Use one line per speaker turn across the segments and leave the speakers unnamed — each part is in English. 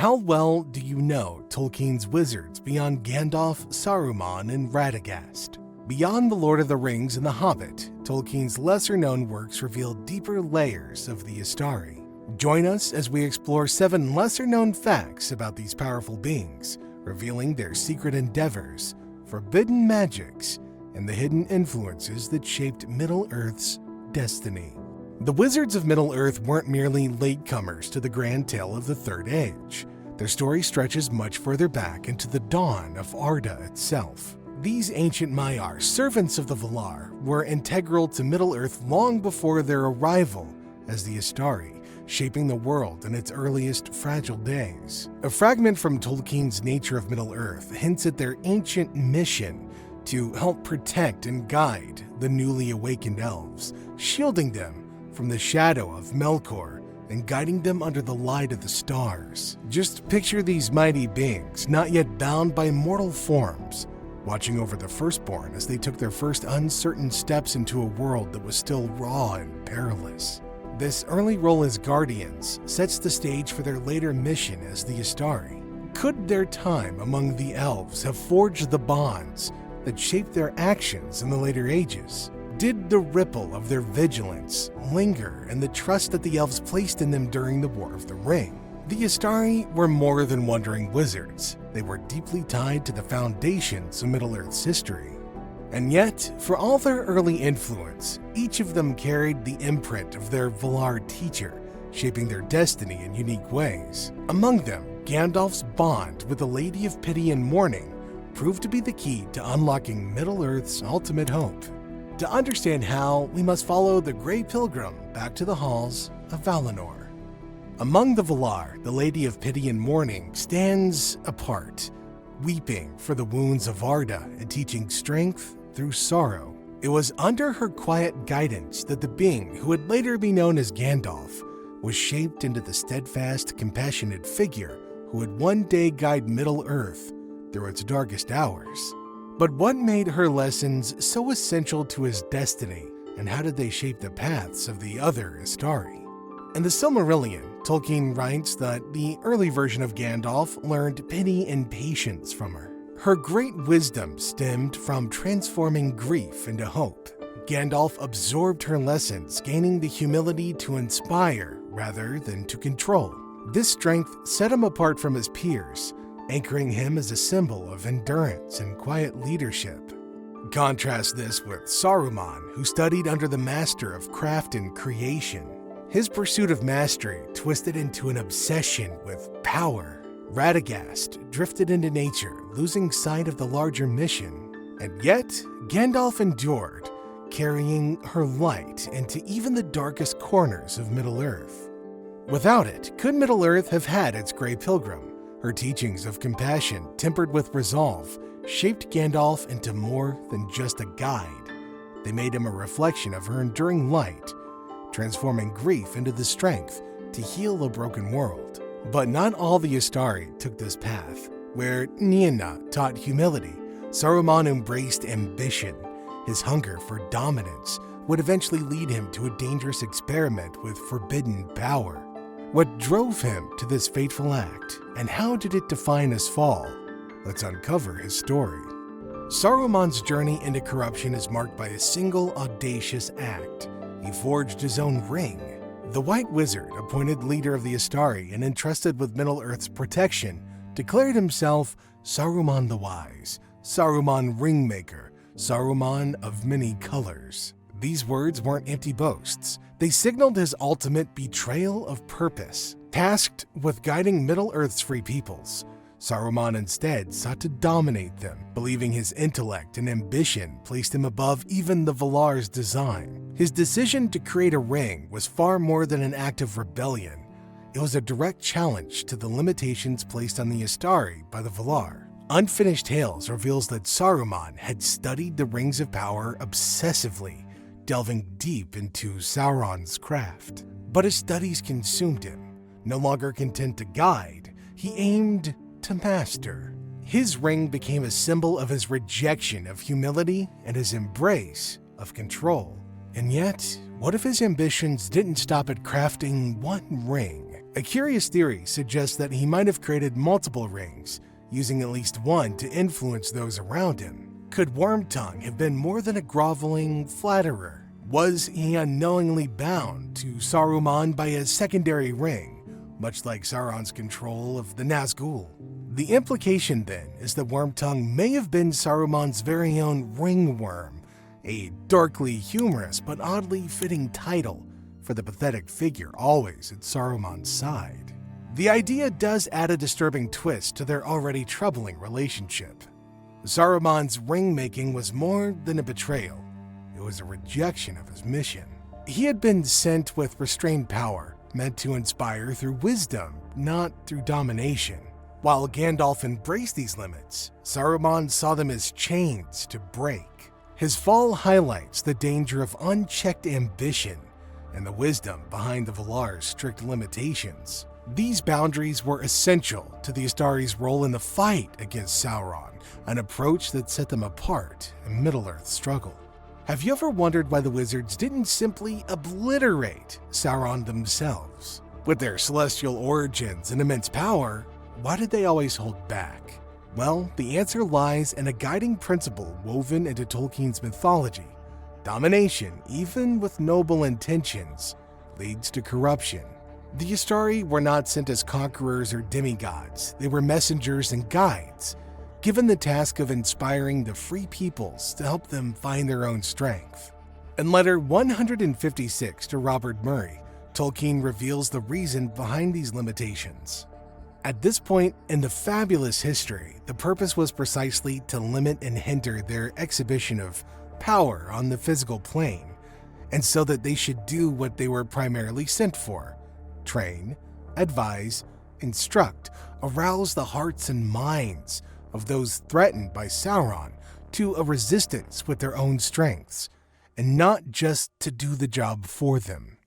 How well do you know Tolkien's wizards beyond Gandalf, Saruman, and Radagast? Beyond The Lord of the Rings and The Hobbit, Tolkien's lesser-known works reveal deeper layers of the Istari. Join us as we explore 7 lesser-known facts about these powerful beings, revealing their secret endeavors, forbidden magics, and the hidden influences that shaped Middle-earth's destiny. The wizards of Middle-earth weren't merely latecomers to the grand tale of the Third Age. Their story stretches much further back into the dawn of Arda itself. These ancient Maiar, servants of the Valar, were integral to Middle-earth long before their arrival as the Istari, shaping the world in its earliest fragile days. A fragment from Tolkien's Nature of Middle-earth hints at their ancient mission to help protect and guide the newly awakened elves, shielding them from the shadow of Melkor and guiding them under the light of the stars. Just picture these mighty beings, not yet bound by mortal forms, watching over the firstborn as they took their first uncertain steps into a world that was still raw and perilous. This early role as guardians sets the stage for their later mission as the Istari. Could their time among the elves have forged the bonds that shaped their actions in the later ages? Did the ripple of their vigilance linger in the trust that the elves placed in them during the War of the Ring? The Istari were more than wandering wizards. They were deeply tied to the foundations of Middle-earth's history. And yet, for all their early influence, each of them carried the imprint of their Valar teacher, shaping their destiny in unique ways. Among them, Gandalf's bond with the Lady of Pity and Mourning proved to be the key to unlocking Middle-earth's ultimate hope. To understand how, we must follow the Grey Pilgrim back to the halls of Valinor. Among the Valar, the Lady of Pity and Mourning stands apart, weeping for the wounds of Arda and teaching strength through sorrow. It was under her quiet guidance that the being who would later be known as Gandalf was shaped into the steadfast, compassionate figure who would one day guide Middle-earth through its darkest hours. But what made her lessons so essential to his destiny, and how did they shape the paths of the other Istari? In the Silmarillion, Tolkien writes that the early version of Gandalf learned pity and patience from her. Her great wisdom stemmed from transforming grief into hope. Gandalf absorbed her lessons, gaining the humility to inspire rather than to control. This strength set him apart from his peers, anchoring him as a symbol of endurance and quiet leadership. Contrast this with Saruman, who studied under the master of craft and creation. His pursuit of mastery twisted into an obsession with power. Radagast drifted into nature, losing sight of the larger mission. And yet, Gandalf endured, carrying her light into even the darkest corners of Middle-earth. Without it, could Middle-earth have had its Grey Pilgrim? Her teachings of compassion, tempered with resolve, shaped Gandalf into more than just a guide. They made him a reflection of her enduring light, transforming grief into the strength to heal a broken world. But not all the Istari took this path. Where Nienna taught humility, Saruman embraced ambition. His hunger for dominance would eventually lead him to a dangerous experiment with forbidden power. What drove him to this fateful act, and how did it define his fall? Let's uncover his story. Saruman's journey into corruption is marked by a single audacious act. He forged his own ring. The White Wizard, appointed leader of the Istari and entrusted with Middle-earth's protection, declared himself Saruman the Wise, Saruman Ringmaker, Saruman of many colors. These words weren't empty boasts. They signaled his ultimate betrayal of purpose. Tasked with guiding Middle-earth's free peoples, Saruman instead sought to dominate them, believing his intellect and ambition placed him above even the Valar's design. His decision to create a ring was far more than an act of rebellion. It was a direct challenge to the limitations placed on the Istari by the Valar. Unfinished Tales reveals that Saruman had studied the Rings of Power obsessively, delving deep into Sauron's craft. But his studies consumed him. No longer content to guide, he aimed to master. His ring became a symbol of his rejection of humility and his embrace of control. And yet, what if his ambitions didn't stop at crafting one ring? A curious theory suggests that he might have created multiple rings, using at least one to influence those around him. Could Wormtongue have been more than a groveling flatterer? Was he unknowingly bound to Saruman by a secondary ring, much like Sauron's control of the Nazgul? The implication then is that Wormtongue may have been Saruman's very own ringworm, a darkly humorous but oddly fitting title for the pathetic figure always at Saruman's side. The idea does add a disturbing twist to their already troubling relationship. Saruman's ring-making was more than a betrayal. It was a rejection of his mission. He had been sent with restrained power, meant to inspire through wisdom, not through domination. While Gandalf embraced these limits, Saruman saw them as chains to break. His fall highlights the danger of unchecked ambition and the wisdom behind the Valar's strict limitations. These boundaries were essential to the Istari's role in the fight against Sauron, an approach that set them apart in Middle-earth's struggle. Have you ever wondered why the wizards didn't simply obliterate Sauron themselves? With their celestial origins and immense power, why did they always hold back? Well, the answer lies in a guiding principle woven into Tolkien's mythology. Domination, even with noble intentions, leads to corruption. The Istari were not sent as conquerors or demigods. They were messengers and guides, given the task of inspiring the free peoples to help them find their own strength. In letter 156 to Robert Murray, Tolkien reveals the reason behind these limitations. At this point in the fabulous history, the purpose was precisely to limit and hinder their exhibition of power on the physical plane, and so that they should do what they were primarily sent for: train, advise, instruct, arouse the hearts and minds of those threatened by Sauron to a resistance with their own strengths, and not just to do the job for them.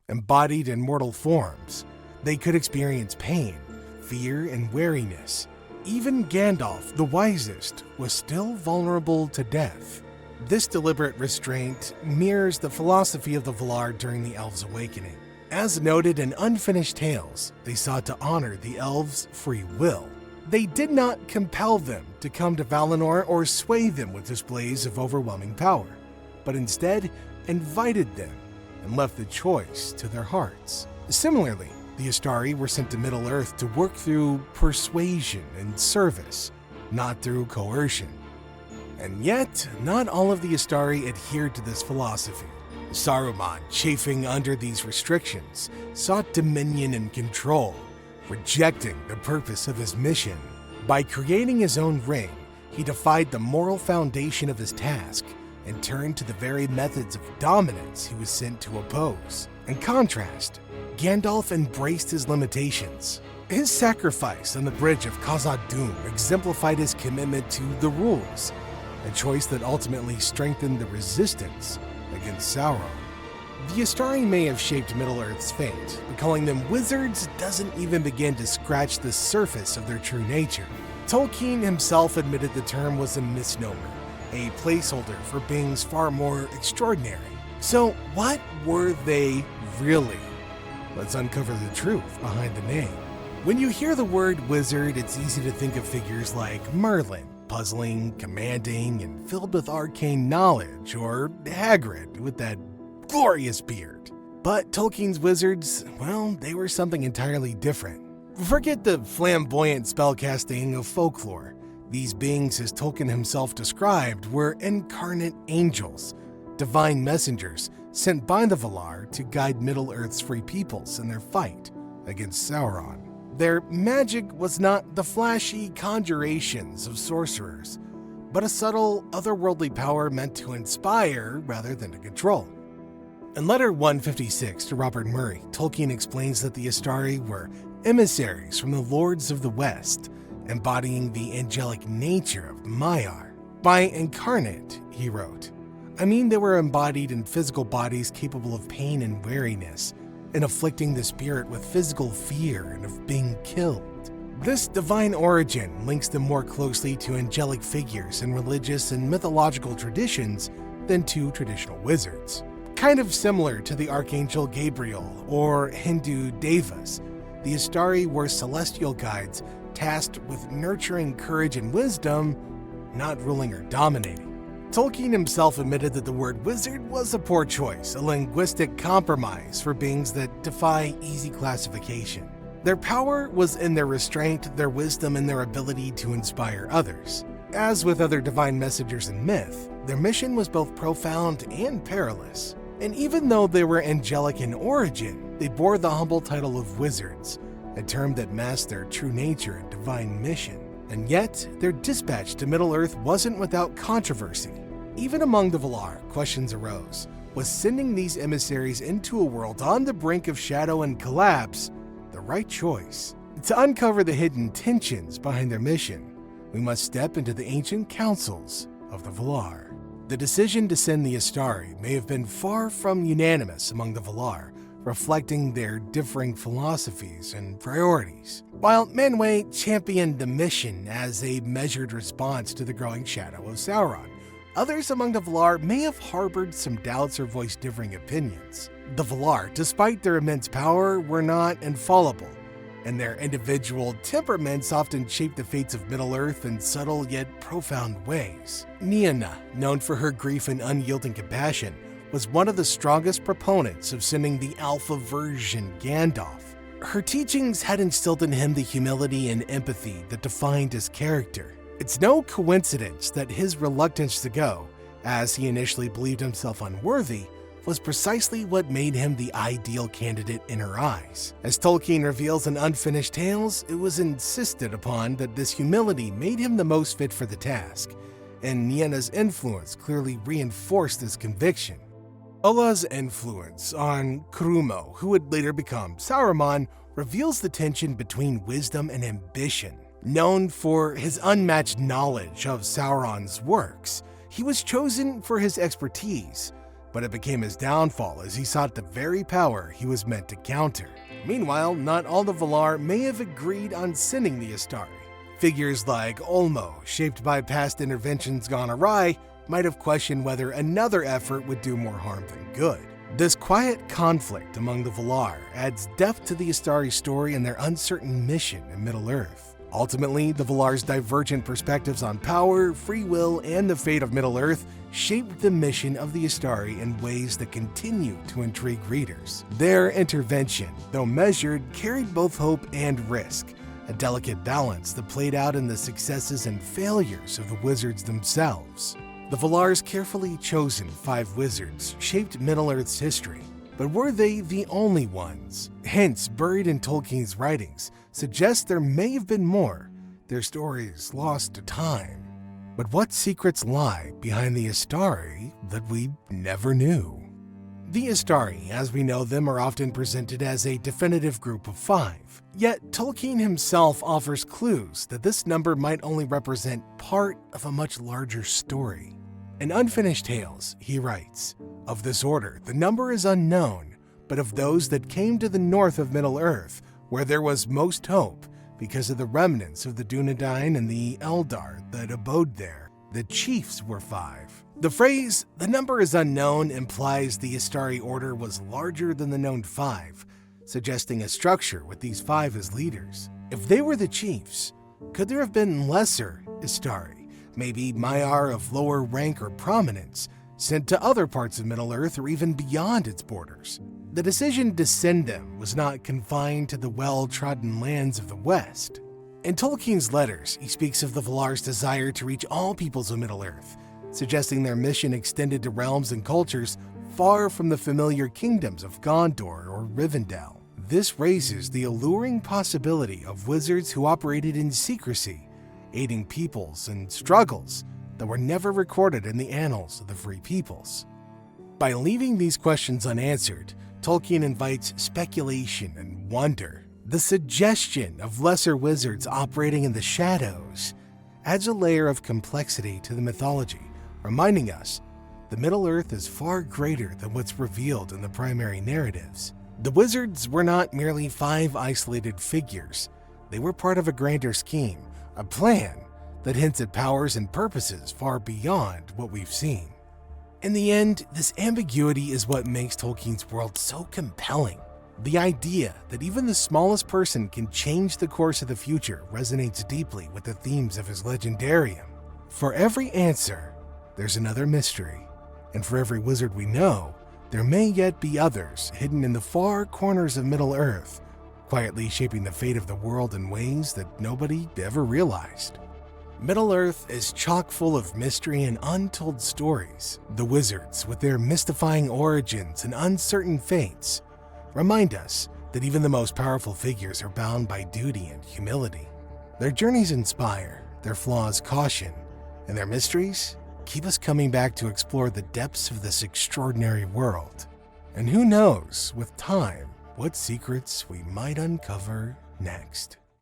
Embodied in mortal forms, they could experience pain, fear, and wariness. Even Gandalf, the wisest, was still vulnerable to death. This deliberate restraint mirrors the philosophy of the Valar during the Elves' Awakening. As noted in Unfinished Tales, they sought to honor the elves' free will. They did not compel them to come to Valinor or sway them with displays of overwhelming power, but instead invited them and left the choice to their hearts. Similarly, the Istari were sent to Middle-earth to work through persuasion and service, not through coercion. And yet, not all of the Istari adhered to this philosophy. Saruman, chafing under these restrictions, sought dominion and control, rejecting the purpose of his mission. By creating his own ring, he defied the moral foundation of his task and turned to the very methods of dominance he was sent to oppose. In contrast, Gandalf embraced his limitations. His sacrifice on the bridge of Khazad-dûm exemplified his commitment to the rules, a choice that ultimately strengthened the resistance against Sauron. The Istari may have shaped Middle-earth's fate, but calling them wizards doesn't even begin to scratch the surface of their true nature. Tolkien himself admitted the term was a misnomer, a placeholder for beings far more extraordinary. So what were they really? Let's uncover the truth behind the name. When you hear the word wizard, it's easy to think of figures like Merlin, puzzling, commanding, and filled with arcane knowledge, or Hagrid with that glorious beard. But Tolkien's wizards, well, they were something entirely different. Forget the flamboyant spellcasting of folklore. These beings, as Tolkien himself described, were incarnate angels, divine messengers sent by the Valar to guide Middle-earth's free peoples in their fight against Sauron. Their magic was not the flashy conjurations of sorcerers, but a subtle, otherworldly power meant to inspire rather than to control. In letter 156 to Robert Murray, Tolkien explains that the Istari were emissaries from the Lords of the West, embodying the angelic nature of the Maiar. By incarnate, he wrote, I mean they were embodied in physical bodies capable of pain and weariness, and afflicting the spirit with physical fear and of being killed. This divine origin links them more closely to angelic figures in religious and mythological traditions than to traditional wizards. Kind of similar to the Archangel Gabriel or Hindu devas, The Istari were celestial guides tasked with nurturing courage and wisdom, not ruling or dominating. Tolkien himself admitted that the word wizard was a poor choice, a linguistic compromise for beings that defy easy classification. Their power was in their restraint, their wisdom, and their ability to inspire others. As with other divine messengers in myth, their mission was both profound and perilous. And even though they were angelic in origin, they bore the humble title of wizards, a term that masked their true nature and divine mission. And yet, their dispatch to Middle-earth wasn't without controversy. Even among the Valar, questions arose. Was sending these emissaries into a world on the brink of shadow and collapse the right choice? To uncover the hidden tensions behind their mission, we must step into the ancient councils of the Valar. The decision to send the Istari may have been far from unanimous among the Valar, reflecting their differing philosophies and priorities. While Manwë championed the mission as a measured response to the growing shadow of Sauron, others among the Valar may have harbored some doubts or voiced differing opinions. The Valar, despite their immense power, were not infallible, and their individual temperaments often shaped the fates of Middle-earth in subtle yet profound ways. Nienna, known for her grief and unyielding compassion, was one of the strongest proponents of sending the alpha version Gandalf. Her teachings had instilled in him the humility and empathy that defined his character. It's no coincidence that his reluctance to go, as he initially believed himself unworthy, was precisely what made him the ideal candidate in her eyes. As Tolkien reveals in Unfinished Tales, it was insisted upon that this humility made him the most fit for the task, and Nienna's influence clearly reinforced this conviction. Ola's influence on Crumo, who would later become Saruman, reveals the tension between wisdom and ambition. Known for his unmatched knowledge of Sauron's works, he was chosen for his expertise, but it became his downfall as he sought the very power he was meant to counter. Meanwhile, not all the Valar may have agreed on sending the Istari. Figures like Olmo, shaped by past interventions gone awry, might have questioned whether another effort would do more harm than good. This quiet conflict among the Valar adds depth to the Istari story and their uncertain mission in Middle-earth. Ultimately, the Valar's divergent perspectives on power, free will, and the fate of Middle-earth shaped the mission of the Istari in ways that continue to intrigue readers. Their intervention, though measured, carried both hope and risk, a delicate balance that played out in the successes and failures of the wizards themselves. The Valar's carefully chosen 5 wizards shaped Middle-earth's history, but were they the only ones? Hints buried in Tolkien's writings suggest there may have been more, their stories lost to time. But what secrets lie behind the Istari that we never knew? The Istari, as we know them, are often presented as a definitive group of 5. Yet Tolkien himself offers clues that this number might only represent part of a much larger story. In Unfinished Tales, he writes, "Of this order, the number is unknown, but of those that came to the north of Middle-earth, where there was most hope, because of the remnants of the Dunedain and the Eldar that abode there, the chiefs were 5. The phrase, "the number is unknown," implies the Istari order was larger than the known 5, suggesting a structure with these 5 as leaders. If they were the chiefs, could there have been lesser Istari? Maybe Maiar of lower rank or prominence, sent to other parts of Middle-earth or even beyond its borders. The decision to send them was not confined to the well-trodden lands of the West. In Tolkien's letters, he speaks of the Valar's desire to reach all peoples of Middle-earth, suggesting their mission extended to realms and cultures far from the familiar kingdoms of Gondor or Rivendell. This raises the alluring possibility of wizards who operated in secrecy, aiding peoples and struggles that were never recorded in the annals of the Free Peoples. By leaving these questions unanswered, Tolkien invites speculation and wonder. The suggestion of lesser wizards operating in the shadows adds a layer of complexity to the mythology, reminding us the Middle-earth is far greater than what's revealed in the primary narratives. The wizards were not merely 5 isolated figures. They were part of a grander scheme, a plan that hints at powers and purposes far beyond what we've seen. In the end, this ambiguity is what makes Tolkien's world so compelling. The idea that even the smallest person can change the course of the future resonates deeply with the themes of his legendarium. For every answer, there's another mystery, and for every wizard we know, there may yet be others hidden in the far corners of Middle-earth, quietly shaping the fate of the world in ways that nobody ever realized. Middle-earth is chock full of mystery and untold stories. The wizards, with their mystifying origins and uncertain fates, remind us that even the most powerful figures are bound by duty and humility. Their journeys inspire, their flaws caution, and their mysteries keep us coming back to explore the depths of this extraordinary world. And who knows, with time, what secrets we might uncover next.